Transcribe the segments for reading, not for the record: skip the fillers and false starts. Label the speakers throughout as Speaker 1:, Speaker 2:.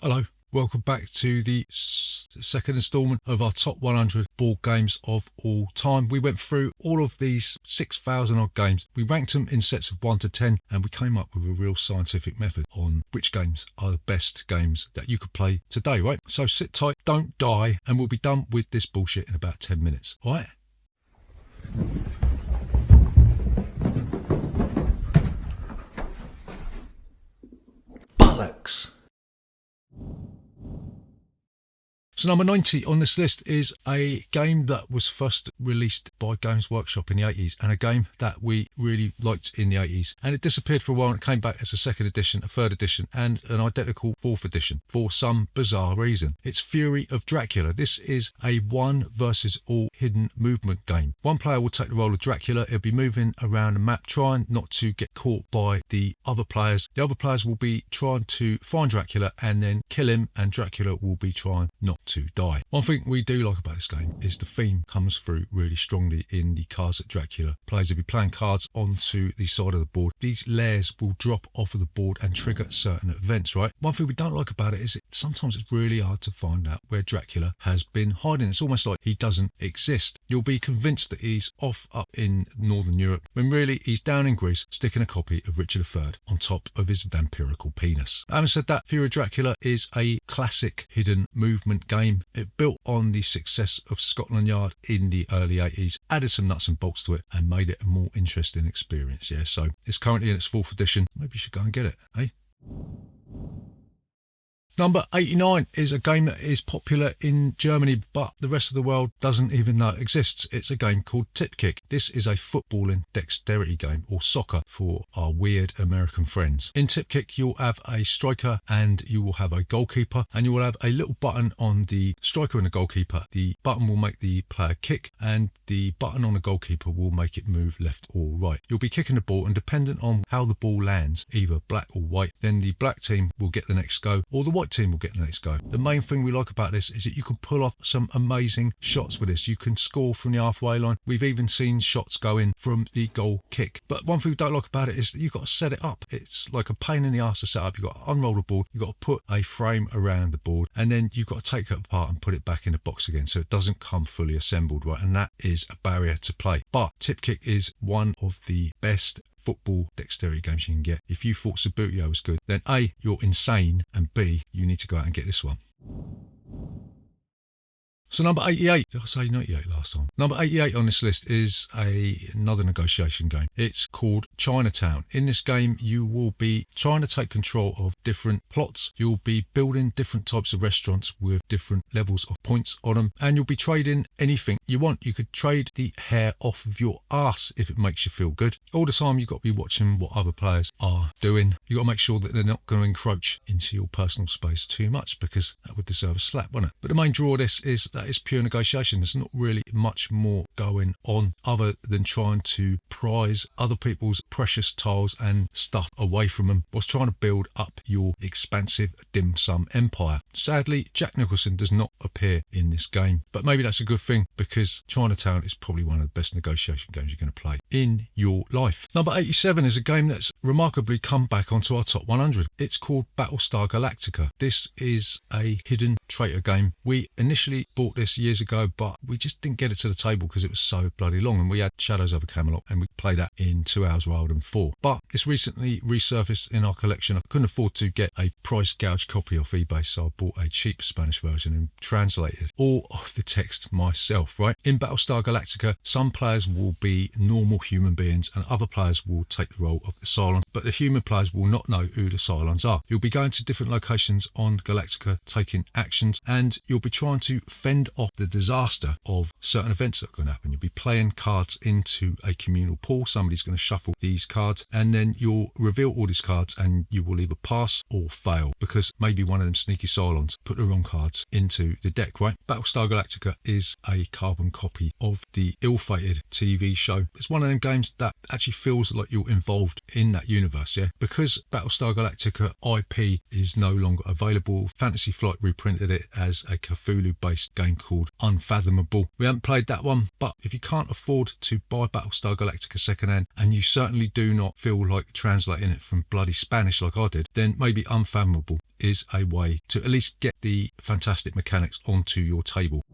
Speaker 1: Hello, welcome back to the second instalment of our top 100 board games of all time. We went through all of these 6,000 odd games. We ranked them in sets of 1 to 10 and we came up with a real scientific method on which games are the best games that you could play today, right? So sit tight, don't die, and we'll be done with this bullshit in about 10 minutes, all right? Bollocks! So number 90 on this list is a game that was first released by Games Workshop in the 80s, and a game that we really liked in the 80s. And it disappeared for a while and it came back as a second edition, a third edition, and an identical fourth edition for some bizarre reason. It's Fury of Dracula. This is a one versus all hidden movement game. One player will take the role of Dracula. He'll be moving around the map trying not to get caught by the other players. The other players will be trying to find Dracula and then kill him, and Dracula will be trying not to die. One thing we do like about this game is the theme comes through really strongly in the cards that Dracula plays. He'll be playing cards onto the side of the board. These layers will drop off of the board and trigger certain events, right? One thing we don't like about it is sometimes it's really hard to find out where Dracula has been hiding. It's almost like he doesn't exist. You'll be convinced that he's off up in Northern Europe when really he's down in Greece sticking a copy of Richard III on top of his vampirical penis. Having said that, Fury of Dracula is a classic hidden movement game. It built on the success of Scotland Yard in the early 80s, added some nuts and bolts to it, and made it a more interesting experience. Yeah, so it's currently in its fourth edition. Maybe you should go and get it, eh? Number 89 is a game that is popular in Germany, but the rest of the world doesn't even know it exists. It's a game called Tipkick. This is a footballing dexterity game, or soccer for our weird American friends. In Tipkick, you'll have a striker and you will have a goalkeeper, and you will have a little button on the striker and the goalkeeper. The button will make the player kick, and the button on the goalkeeper will make it move left or right. You'll be kicking the ball, and dependent on how the ball lands, either black or white, then the black team will get the next go, or the white team will get the next go. The main thing we like about this is that you can pull off some amazing shots with this. You can score from the halfway line. We've even seen shots go in from the goal kick. But one thing we don't like about it is that you've got to set it up. It's like a pain in the ass to set up. You've got to unroll the board, you've got to put a frame around the board, and then you've got to take it apart and put it back in the box again so it doesn't come fully assembled, right? And that is a barrier to play. But Tipkick is one of the best football dexterity games you can get. If you thought Subbuteo was good, then A, you're insane, and B, you need to go out and get this one. So number 88, did I say 98 last time? Number 88 on this list is another negotiation game. It's called Chinatown. In this game, you will be trying to take control of different plots. You'll be building different types of restaurants with different levels of points on them, and you'll be trading anything you want. You could trade the hair off of your ass if it makes you feel good. All the time, you've got to be watching what other players are doing. You've got to make sure that they're not going to encroach into your personal space too much, because that would deserve a slap, wouldn't it? But the main draw of this is that it's pure negotiation. There's not really much more going on other than trying to prize other people's precious tiles and stuff away from them whilst trying to build up your expansive dim sum empire. Sadly, Jack Nicholson does not appear in this game, but maybe that's a good thing, because Chinatown is probably one of the best negotiation games you're going to play in your life. Number 87 is a game that's remarkably come back onto our top 100. It's called Battlestar Galactica. This is a hidden traitor game. We initially bought this years ago, but we just didn't get it to the table because it was so bloody long, and we had Shadows over Camelot and we played that in 2 hours rather than 4. But it's recently resurfaced in our collection. I couldn't afford to get a price gouge copy off eBay, so I bought a cheap Spanish version and translated all of the text myself, right? In Battlestar Galactica, some players will be normal human beings and other players will take the role of the Cylons, but the human players will not know who the Cylons are. You'll be going to different locations on Galactica, taking actions, and you'll be trying to fend off the disaster of certain events that are going to happen. You'll be playing cards into a communal pool. Somebody's going to shuffle these cards, and then you'll reveal all these cards, and you will either pass or fail because maybe one of them sneaky Cylons put the wrong cards into the deck, right? Battlestar Galactica is a carbon copy of the ill-fated TV show. It's one of them games that actually feels like you're involved in that universe, yeah? Because Battlestar Galactica IP is no longer available, Fantasy Flight reprinted it as a Cthulhu-based game called Unfathomable. We haven't played that one, but if you can't afford to buy Battlestar Galactica secondhand, and you certainly do not feel like translating it from bloody Spanish like I did, then maybe Unfathomable is a way to at least get the fantastic mechanics onto your table.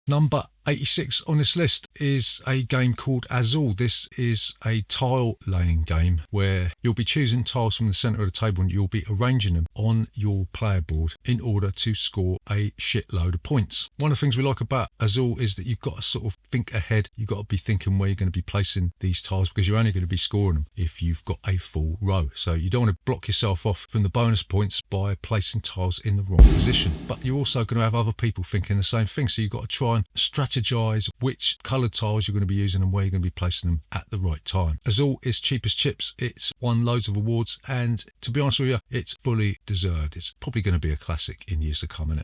Speaker 1: Number 86 on this list is a game called Azul. This is a tile laying game where you'll be choosing tiles from the centre of the table and you'll be arranging them on your player board in order to score a shitload of points. One of the things we like about Azul is that you've got to sort of think ahead. You've got to be thinking where you're going to be placing these tiles because you're only going to be scoring them if you've got a full row. So you don't want to block yourself off from the bonus points by placing tiles in the wrong position. But you're also going to have other people thinking the same thing. So you've got to try and strategize which coloured tiles you're going to be using and where you're going to be placing them at the right time. Azul is cheap as chips. It's won loads of awards, and to be honest with you, it's fully deserved. It's probably going to be a classic in years to come, innit?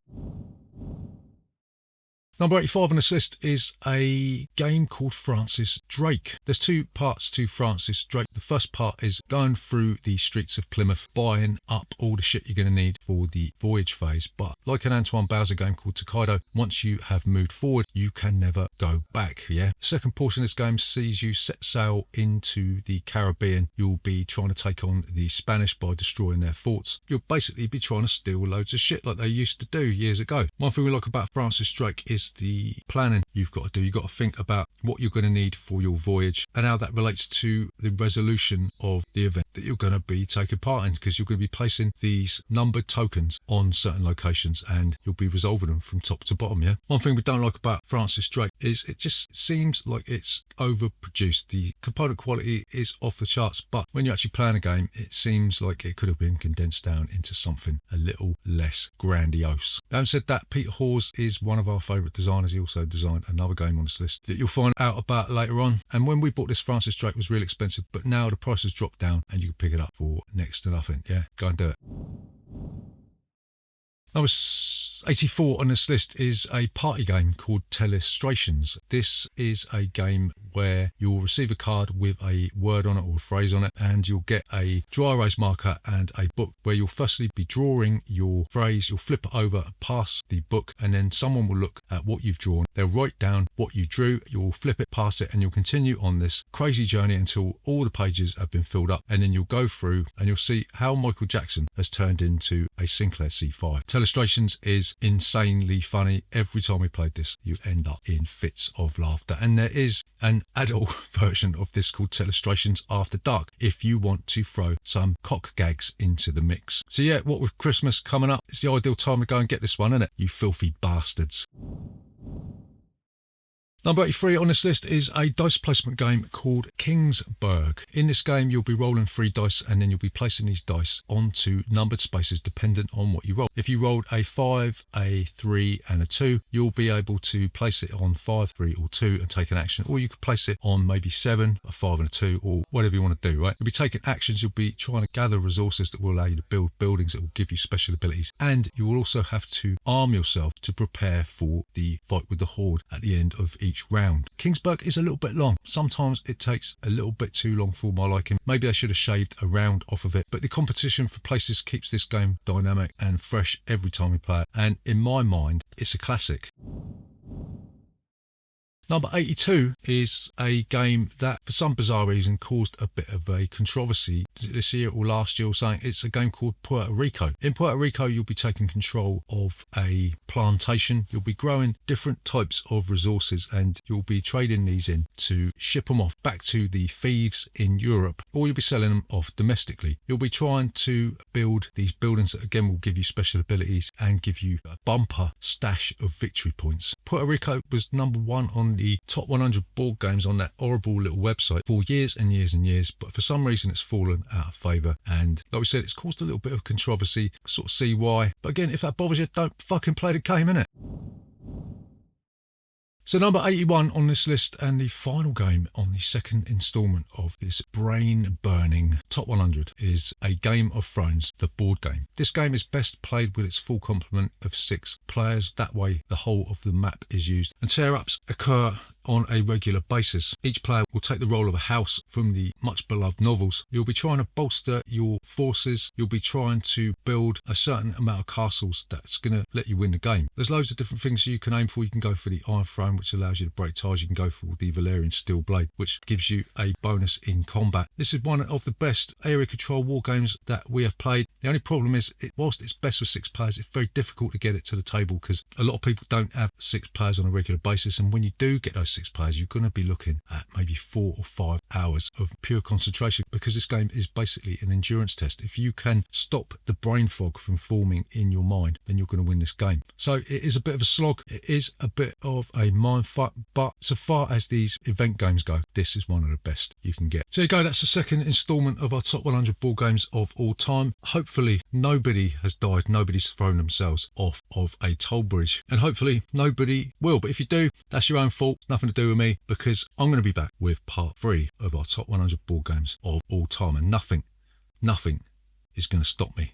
Speaker 1: Number 85 on this list is a game called Francis Drake. There's two parts to Francis Drake. The first part is going through the streets of Plymouth, buying up all the shit you're going to need for the voyage phase. But like an Antoine Bowser game called Tokaido, once you have moved forward, you can never go back, yeah? The second portion of this game sees you set sail into the Caribbean. You'll be trying to take on the Spanish by destroying their forts. You'll basically be trying to steal loads of shit like they used to do years ago. One thing we like about Francis Drake is the planning you've got to do. You've got to think about what you're going to need for your voyage and how that relates to the resolution of the event that you're going to be taking part in, because you're going to be placing these numbered tokens on certain locations and you'll be resolving them from top to bottom, yeah? One thing we don't like about Francis Drake is it just seems like it's overproduced. The component quality is off the charts, but when you're actually playing a game, it seems like it could have been condensed down into something a little less grandiose. Having said that, Peter Hawes is one of our favourite designers. He also designed another game on this list that you'll find out about later on. And when we bought this, Francis Drake was really expensive, but now the price has dropped down and you can pick it up for next to nothing. Yeah, go and do it. Number 84 on this list is a party game called Telestrations. This is a game where you'll receive a card with a word on it or a phrase on it, and you'll get a dry erase marker and a book where you'll firstly be drawing your phrase. You'll flip it over, pass the book, and then someone will look at what you've drawn. They'll write down what you drew. You'll flip it, pass it, and you'll continue on this crazy journey until all the pages have been filled up, and then you'll go through and you'll see how Michael Jackson has turned into a Sinclair C5. Telestrations is insanely funny. Every time we played this, you end up in fits of laughter. And there is an adult version of this called Telestrations After Dark if you want to throw some cock gags into the mix. So yeah, what with Christmas coming up, it's the ideal time to go and get this one, isn't it? You filthy bastards. Number 83 on this list is a dice placement game called Kingsburg. In this game, you'll be rolling 3 dice and then you'll be placing these dice onto numbered spaces dependent on what you roll. If you rolled a 5, a 3 and a 2, you'll be able to place it on 5, 3 or 2 and take an action. Or you could place it on maybe 7, a 5 and a 2 or whatever you want to do, right? You'll be taking actions, you'll be trying to gather resources that will allow you to build buildings that will give you special abilities. And you will also have to arm yourself to prepare for the fight with the Horde at the end of each round. Kingsburg is a little bit long. Sometimes it takes a little bit too long for my liking. Maybe I should have shaved a round off of it, but the competition for places keeps this game dynamic and fresh every time we play it, and in my mind it's a classic. Number 82 is a game that, for some bizarre reason, caused a bit of a controversy this year or last year or something. It's a game called Puerto Rico. In Puerto Rico, you'll be taking control of a plantation. You'll be growing different types of resources and you'll be trading these in to ship them off back to the thieves in Europe, or you'll be selling them off domestically. You'll be trying to build these buildings that, again, will give you special abilities and give you a bumper stash of victory points. Puerto Rico was number 1 on the top 100 board games on that horrible little website for years and years and years, but for some reason it's fallen out of favour, and like we said, it's caused a little bit of controversy. Sort of see why, but again, if that bothers you, don't fucking play the game, innit? So number 81 on this list, and the final game on the second instalment of this brain-burning top 100, is a Game of Thrones, the board game. This game is best played with its full complement of 6 players. That way the whole of the map is used, and tear-ups occur on a regular basis. Each player will take the role of a house from the much beloved novels. You'll be trying to bolster your forces. You'll be trying to build a certain amount of castles that's going to let you win the game. There's loads of different things you can aim for. You can go for the Iron Throne, which allows you to break tiles. You can go for the Valyrian Steel Blade, which gives you a bonus in combat. This is one of the best area control war games that we have played. The only problem is, whilst it's best with 6 players, it's very difficult to get it to the table because a lot of people don't have 6 players on a regular basis, and when you do get those 6 players, you're going to be looking at maybe 4 or 5 hours of pure concentration, because this game is basically an endurance test. If you can stop the brain fog from forming in your mind, then you're going to win this game. So it is a bit of a slog, it is a bit of a mindfuck, but so far as these event games go, this is one of the best you can get. So there you go, that's the second instalment of our top 100 board games of all time. Hopefully nobody has died, nobody's thrown themselves off of a toll bridge, and hopefully nobody will. But if you do, that's your own fault, nothing to do with me, because I'm going to be back with part 3 of our top 100 board games of all time, and nothing is going to stop me.